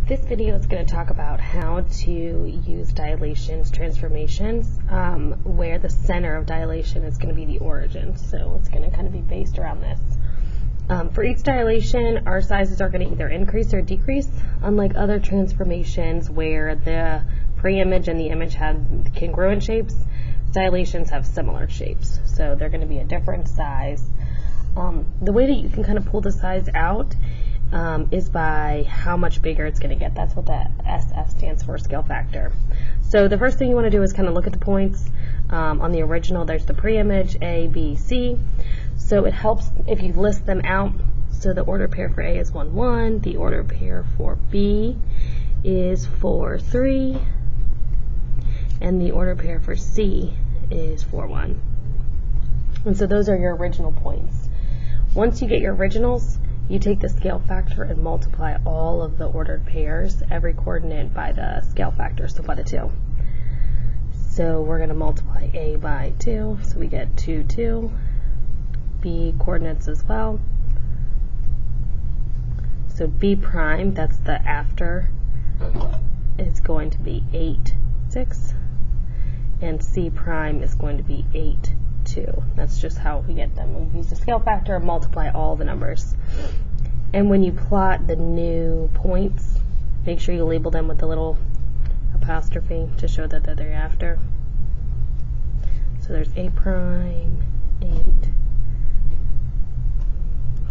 This video is going to talk about how to use dilation transformations, where the center of dilation is going to be the origin. So it's going to kind of be based around this. For each dilation, our sizes are going to either increase or decrease, unlike other transformations where the pre-image and the image have congruent shapes. Dilations have similar shapes, so they're going to be a different size. The way that you can kind of pull the size out is by how much bigger it's going to get. That's what the SF stands for, scale factor. So the first thing you want to do is kind of look at the points. On the original, there's the pre-image, A, B, C. So it helps if you list them out. So the order pair for A is 1, 1. The order pair for B is 4, 3. And the order pair for C is 4, 1. And so those are your original points. Once you get your originals, you take the scale factor and multiply all of the ordered pairs, every coordinate by the scale factor, so by the 2. So we're going to multiply A by 2, so we get 2, 2. B coordinates as well. So B prime, that's the after, is going to be 8, 6. And C prime is going to be 8, 2. That's just how we get them. We use the scale factor and multiply all the numbers. And when you plot the new points, make sure you label them with a little apostrophe to show that they're thereafter. So there's A prime, 8,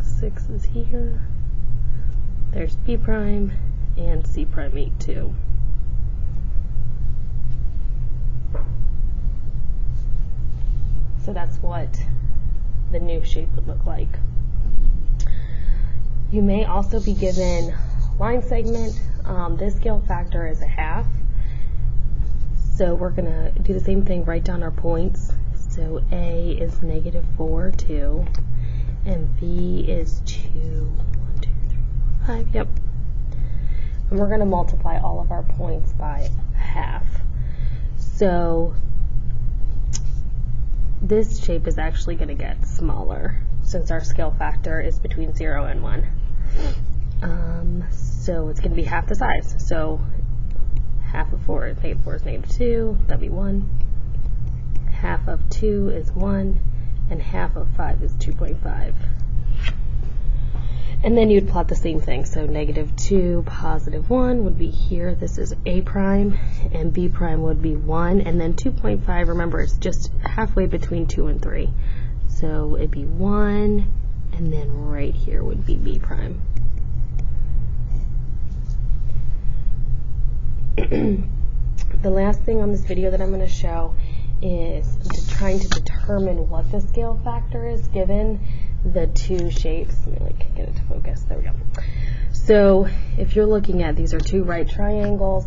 6 is here. There's B prime and C prime 8, 2. So that's what the new shape would look like. You may also be given line segment. This scale factor is a half. So we're going to do the same thing, write down our points. So A is -4, 2, and B is 2, 1, 2, 3, 4, 5, yep. And we're going to multiply all of our points by half. So this shape is actually going to get smaller since our scale factor is between 0 and 1. So it's going to be half the size. So half of 4 is -2, that'd be 1. Half of 2 is 1, and half of 5 is 2.5. And then you'd plot the same thing. So -2, +1 would be here. This is A prime, and B prime would be 1. And then 2.5, remember, it's just halfway between 2 and 3. So it'd be 1, and then right here would be B prime. The last thing on this video that I'm going to show is trying to determine what the scale factor is given the two shapes. Let me get it to focus. There we go. So if you're looking at, these are two right triangles.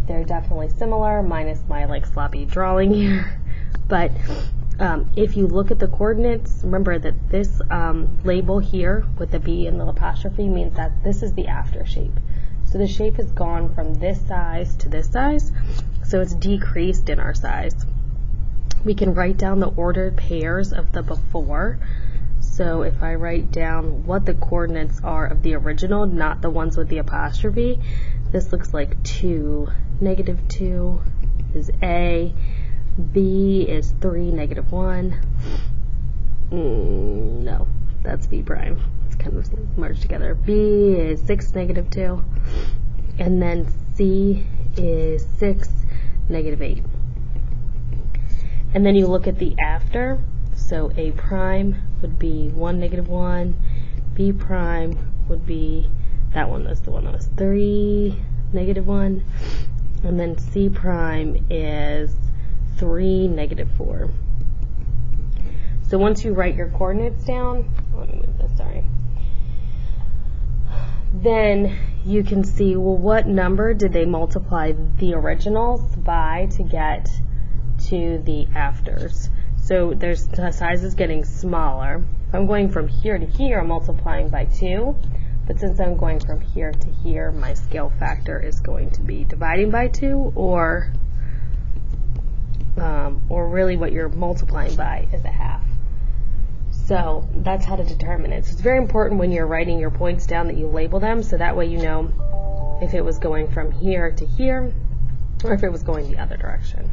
They're definitely similar, minus my sloppy drawing here. But if you look at the coordinates, remember that this label here with the B and the apostrophe means that this is the after shape. So the shape has gone from this size to this size, so it's decreased in our size. We can write down the ordered pairs of the before. So if I write down what the coordinates are of the original, not the ones with the apostrophe, this looks like 2, -2 is A, B is 3, -1. No, that's B prime. It's kind of merged together. B is 6, -2, and then C is 6, -8. And then you look at the after. So A prime would be 1, -1. B prime would be that one. That's the one that was 3, -1. And then C prime is 3, -4. So once you write your coordinates down, let me move this, sorry. Then you can see, well, what number did they multiply the originals by to get to the afters? So there's the size is getting smaller. If I'm going from here to here, I'm multiplying by 2. But since I'm going from here to here, my scale factor is going to be dividing by 2, or really what you're multiplying by is a half. So that's how to determine it. So it's very important when you're writing your points down that you label them, so that way you know if it was going from here to here, or if it was going the other direction.